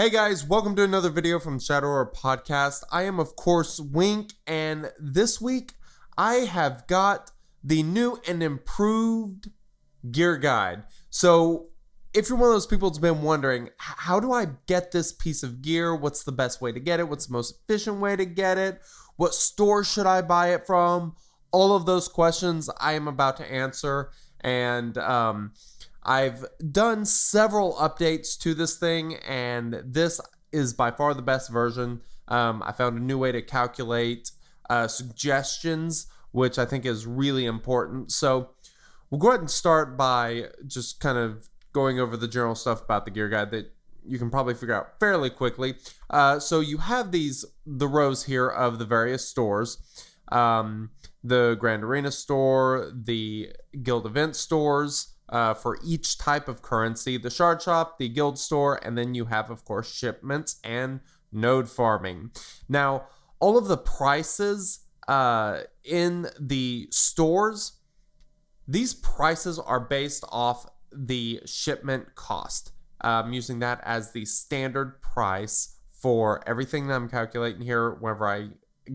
Hey guys, welcome to another video from Shadow Horror Podcast. I am of course Wink, and this week I have got the new and improved gear guide. So if you're one of those people that's been wondering, how do I get this piece of gear? What's the best way to get it? What's the most efficient way to get it? What store should I buy it from? All of those questions I am about to answer, and I've done several updates to this thing, and this is by far the best version. I found a new way to calculate suggestions, which I think is really important. So we'll go ahead and start by just kind of going over the general stuff about the gear guide that you can probably figure out fairly quickly. So you have the rows here of the various stores. The Grand Arena store, the Guild event stores, for each type of currency, the shard shop, the guild store, and then you have, of course, shipments and node farming. Now, all of the prices in the stores, these prices are based off the shipment cost. I'm using that as the standard price for everything that I'm calculating here whenever I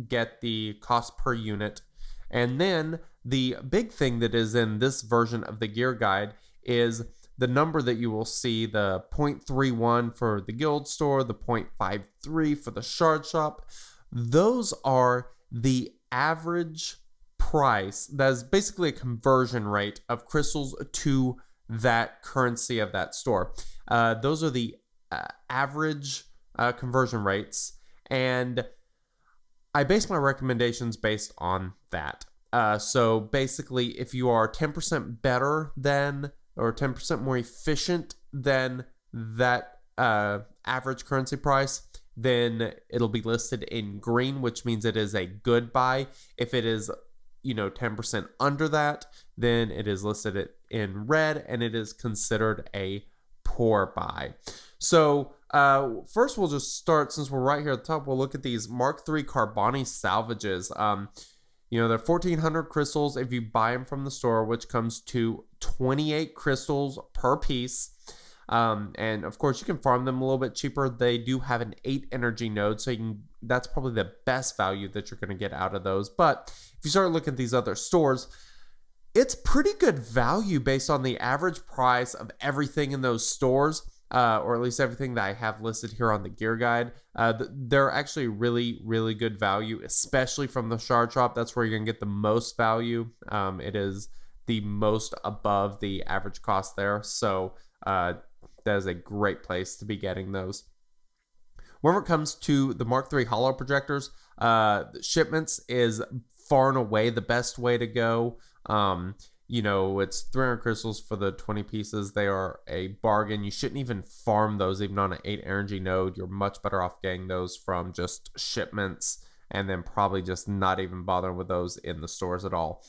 get the cost per unit. And then the big thing that is in this version of the gear guide is the number that you will see, the 0.31 for the guild store, the 0.53 for the shard shop. Those are the average price. That is basically a conversion rate of crystals to that currency of that store. Those are the average conversion rates, and I base my recommendations based on that. So basically, if you are 10% better than, or 10% more efficient than that average currency price, then it'll be listed in green, which means it is a good buy. If it is, 10% under that, then it is listed in red, and it is considered a poor buy. So first we'll just start, since we're right here at the top, we'll look at these Mark III Carboni salvages. They're 1,400 crystals if you buy them from the store, which comes to 28 crystals per piece. And of course, you can farm them a little bit cheaper. They do have an 8 energy node, so that's probably the best value that you're going to get out of those. But if you start looking at these other stores, it's pretty good value based on the average price of everything in those stores. Or at least everything that I have listed here on the gear guide. They're actually really, really good value, especially from the shard shop. That's where you're going to get the most value. It is the most above the average cost there. So that is a great place to be getting those. Whenever it comes to the Mark III holo projectors, shipments is far and away the best way to go. It's 300 crystals for the 20 pieces. They are a bargain. You shouldn't even farm those even on an 8 energy node. You're much better off getting those from just shipments, and then probably just not even bothering with those in the stores at all.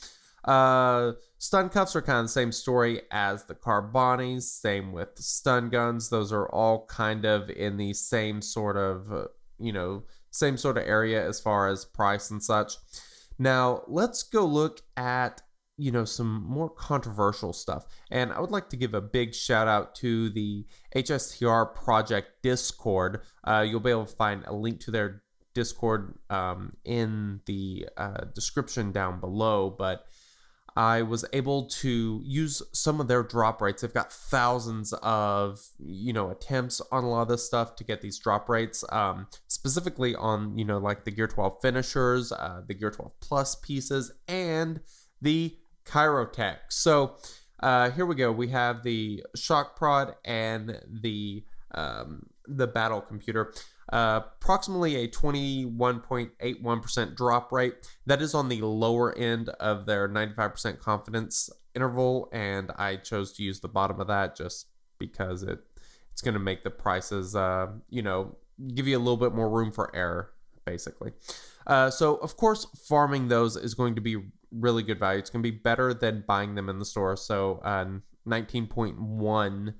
Stun cuffs are kind of the same story as the Carbonis. Same with the stun guns. Those are all kind of in the same sort of, same sort of area as far as price and such. Now, let's go look at some more controversial stuff. And I would like to give a big shout out to the HSTR project Discord. You'll be able to find a link to their Discord in the description down below. But I was able to use some of their drop rates. They've got thousands of, attempts on a lot of this stuff to get these drop rates, specifically on, like the Gear 12 finishers, the Gear 12 Plus pieces, and the Chirotech. So here we go. We have the Shock Prod and the Battle Computer. Approximately a 21.81% drop rate. That is on the lower end of their 95% confidence interval, and I chose to use the bottom of that just because it's going to make the prices, give you a little bit more room for error, basically. So, of course, farming those is going to be really good value. It's going to be better than buying them in the store. So 19.1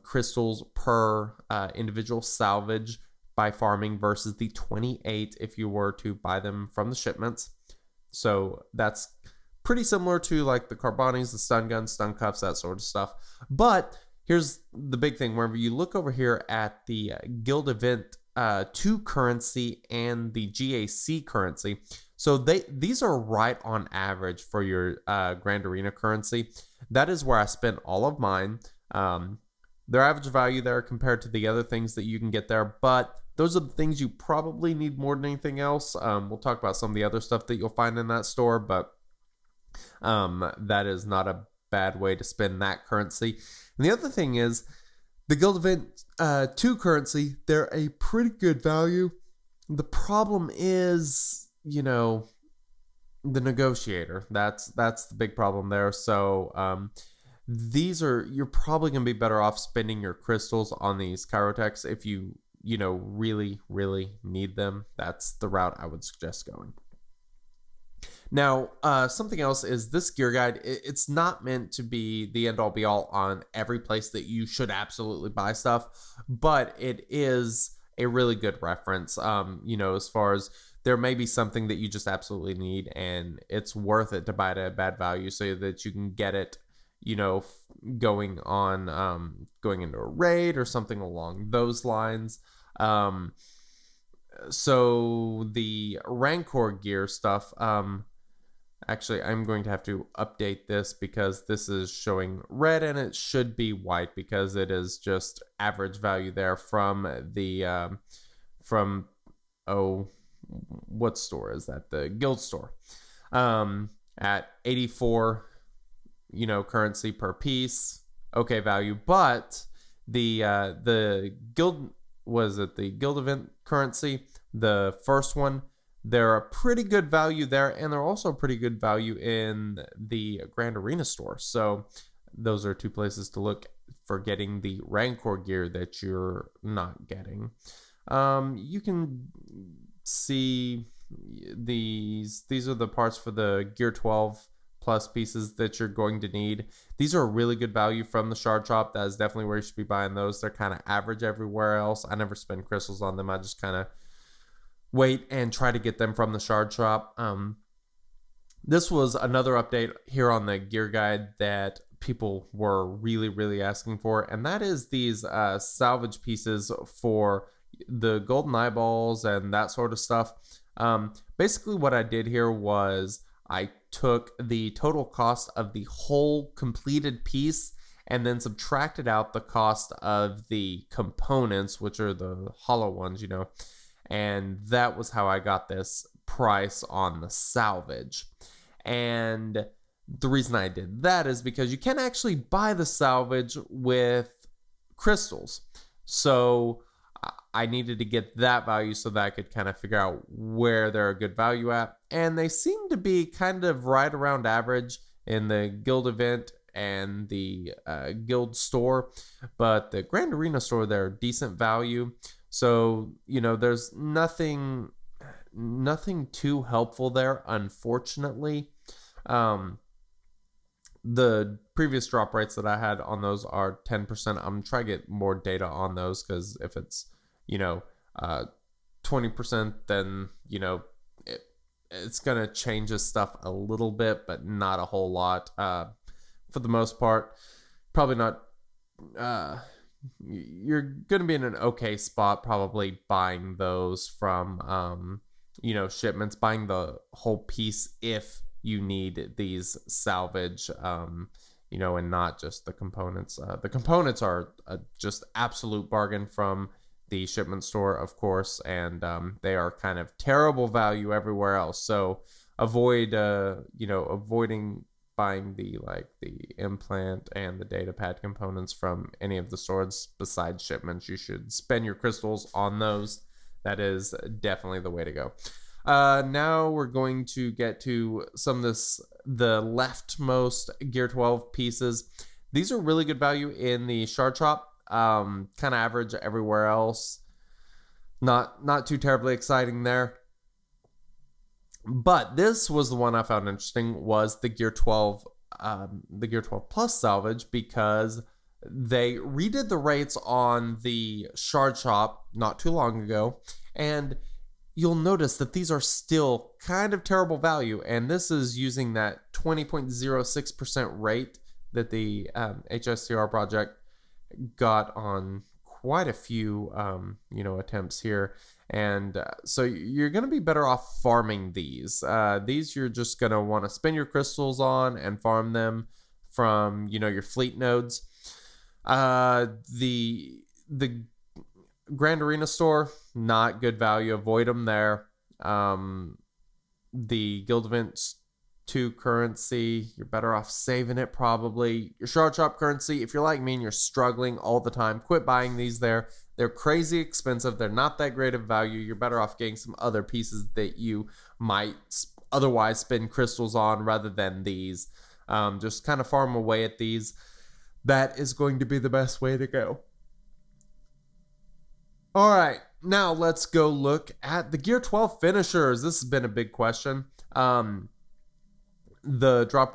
crystals per individual salvage by farming versus the 28 if you were to buy them from the shipments. So that's pretty similar to like the Carbonis, the stun guns, stun cuffs, that sort of stuff. But here's the big thing. Whenever you look over here at the Guild Event 2 currency and the GAC currency, so these are right on average for your Grand Arena currency. That is where I spent all of mine. Their average value there compared to the other things that you can get there, but those are the things you probably need more than anything else. We'll talk about some of the other stuff that you'll find in that store, but that is not a bad way to spend that currency. And the other thing is the Guild Event 2 currency, they're a pretty good value. The problem is, the negotiator. That's the big problem there. So you're probably going to be better off spending your crystals on these Chirotechs if you really, really need them. That's the route I would suggest going. Now, something else is this gear guide. It's not meant to be the end all be all on every place that you should absolutely buy stuff, but it is a really good reference. As far as there may be something that you just absolutely need and it's worth it to buy it at a bad value so that you can get it, going into a raid or something along those lines. So the Rancor gear stuff, actually, I'm going to have to update this because this is showing red and it should be white because it is just average value there from the, what store is that? The guild store, at 84, currency per piece. Okay, value, but the guild, the Guild Event currency, the first one, they're a pretty good value there, and they're also a pretty good value in the Grand Arena store. So those are two places to look for getting the Rancor gear that you're not getting. You can see these are the parts for the Gear 12 plus pieces that you're going to need. These are a really good value from the shard shop. That is definitely where you should be buying those. They're kind of average everywhere else. I never spend crystals on them. I just kind of wait and try to get them from the shard shop. This was another update here on the gear guide that people were really, really asking for, and that is these salvage pieces for the golden eyeballs and that sort of stuff. Basically what I did here was I took the total cost of the whole completed piece and then subtracted out the cost of the components, which are the hollow ones, and that was how I got this price on the salvage. And the reason I did that is because you can actually buy the salvage with crystals. So I needed to get that value so that I could kind of figure out where they're a good value at. And they seem to be kind of right around average in the guild event and the guild store. But the Grand Arena store, they're decent value. So, there's nothing too helpful there, unfortunately. The previous drop rates that I had on those are 10%. I'm trying to get more data on those because if it's 20%, then it's gonna change this stuff a little bit, but not a whole lot. For the most part, probably not. You're gonna be in an okay spot, probably buying those from shipments, buying the whole piece if you need these salvage, and not just the components. The components are just absolute bargain from the shipment store, of course, and they are kind of terrible value everywhere else. So avoiding buying the implant and the data pad components from any of the stores besides shipments. You should spend your crystals on those. That is definitely the way to go. Now we're going to get to some of the leftmost Gear 12 pieces. These are really good value in the shard shop. Kind of average everywhere else. Not too terribly exciting there. But this was the one I found interesting, was the Gear 12 Plus salvage, because they redid the rates on the shard shop not too long ago, and you'll notice that these are still kind of terrible value, and this is using that 20.06% rate that the HSTR project got on quite a few, attempts here. And so you're going to be better off farming these. These you're just going to want to spend your crystals on and farm them from, your fleet nodes. The Grand Arena store, not good value. Avoid them there. The Guild Events 2 currency, you're better off saving it probably. Your Shard Shop currency, if you're like me and you're struggling all the time, quit buying these there. They're crazy expensive. They're not that great of value. You're better off getting some other pieces that you might otherwise spend crystals on rather than these. Just kind of farm away at these. That is going to be the best way to go. All right, now let's go look at the Gear 12 finishers. This has been a big question. The drop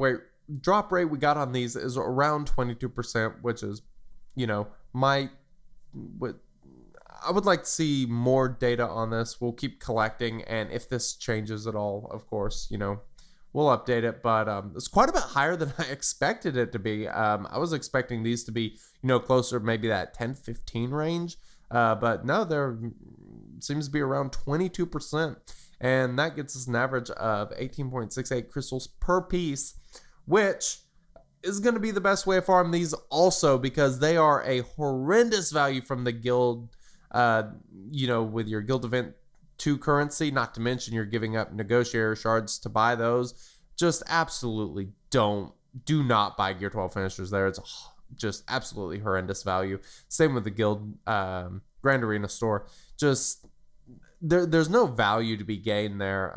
rate we got on these is around 22%, which is, I would like to see more data on this. We'll keep collecting, and if this changes at all, of course, we'll update it. But it's quite a bit higher than I expected it to be. I was expecting these to be, closer maybe that 10-15 range. But no, there seems to be around 22%. And that gets us an average of 18.68 crystals per piece, which is going to be the best way to farm these also, because they are a horrendous value from the guild, with your Guild Event 2 currency, not to mention you're giving up negotiator shards to buy those. Just absolutely do not buy Gear 12 finishers there. It's just absolutely horrendous value. Same with the Guild Grand Arena store. Just there's no value to be gained there.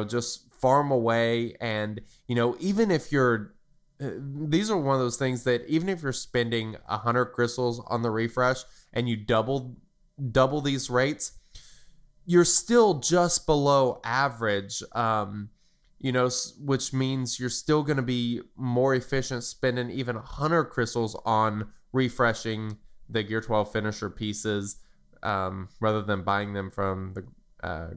Just farm away, and even if you're these are one of those things that even if you're spending 100 crystals on the refresh and you double these rates, you're still just below average. Which means you're still going to be more efficient spending even 100 crystals on refreshing the Gear 12 finisher pieces rather than buying them from the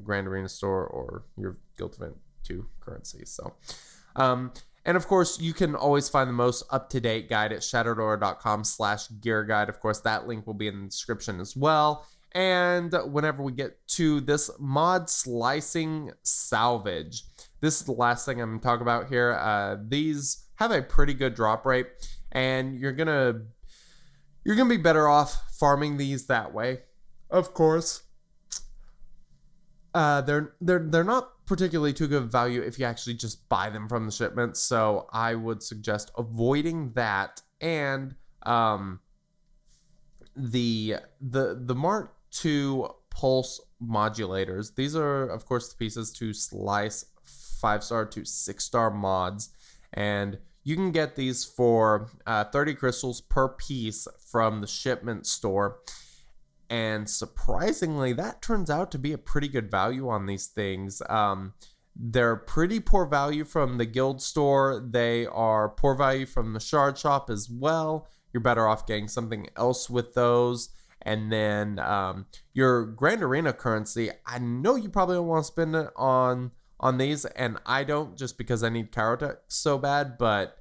Grand Arena store or your Guild Event 2 currency. So, and of course, you can always find the most up-to-date guide at shadowdora.com/gear guide. Of course, that link will be in the description as well. And whenever we get to this mod slicing salvage, this is the last thing I'm going to talk about here. These have a pretty good drop rate, and you're gonna be better off farming these that way. Of course, they're not particularly too good value if you actually just buy them from the shipment. So I would suggest avoiding that. And the Mark II pulse modulators. These are, of course, the pieces to slice 5-star to 6-star mods, and you can get these for 30 crystals per piece from the shipment store. And surprisingly, that turns out to be a pretty good value on these things. They're pretty poor value from the guild store. They are poor value from the shard shop as well. You're better off getting something else with those. And then your Grand Arena currency, I know you probably don't want to spend it on these, and I don't, just because I need Kyrotech so bad. But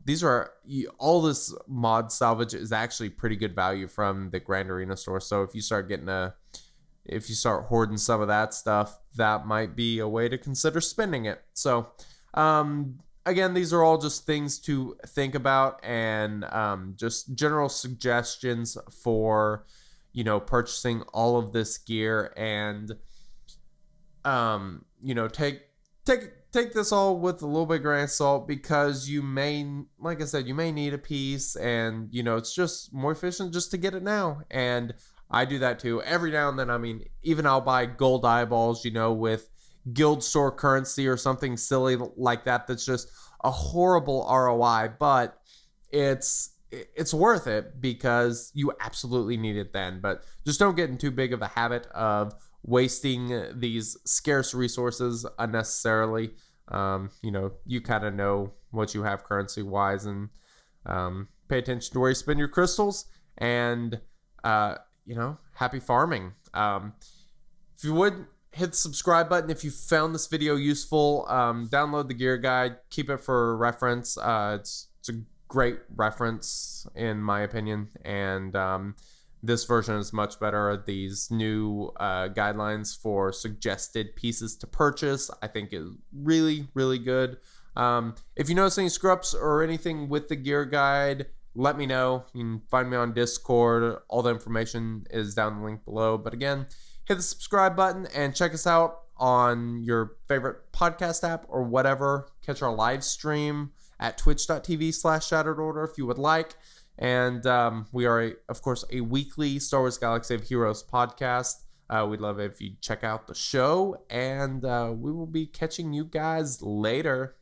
these are all this mod salvage is actually pretty good value from the Grand Arena store. So if you start hoarding some of that stuff, that might be a way to consider spending it. So again, these are all just things to think about, and just general suggestions for purchasing all of this gear. And take this all with a little bit of grain of salt, because you may, like I said, you may need a piece, and it's just more efficient just to get it now. And I do that too every now and then. I mean, even I'll buy gold eyeballs, with guild store currency or something silly like that. That's just a horrible ROI, but it's worth it because you absolutely need it then. But just don't get in too big of a habit of wasting these scarce resources unnecessarily. You kind of know what you have currency wise, and pay attention to where you spend your crystals, and happy farming. If you would, hit the subscribe button if you found this video useful. Download the gear guide, keep it for reference. It's a great reference in my opinion, and this version is much better. These new guidelines for suggested pieces to purchase, I think, is really, really good. If you notice any screw-ups or anything with the gear guide, let me know. You can find me on Discord. All the information is down the link below. But again, hit the subscribe button and check us out on your favorite podcast app or whatever. Catch our live stream at twitch.tv/shattered order if you would like. And we are, of course, a weekly Star Wars Galaxy of Heroes podcast. We'd love it if you check out the show. And we will be catching you guys later.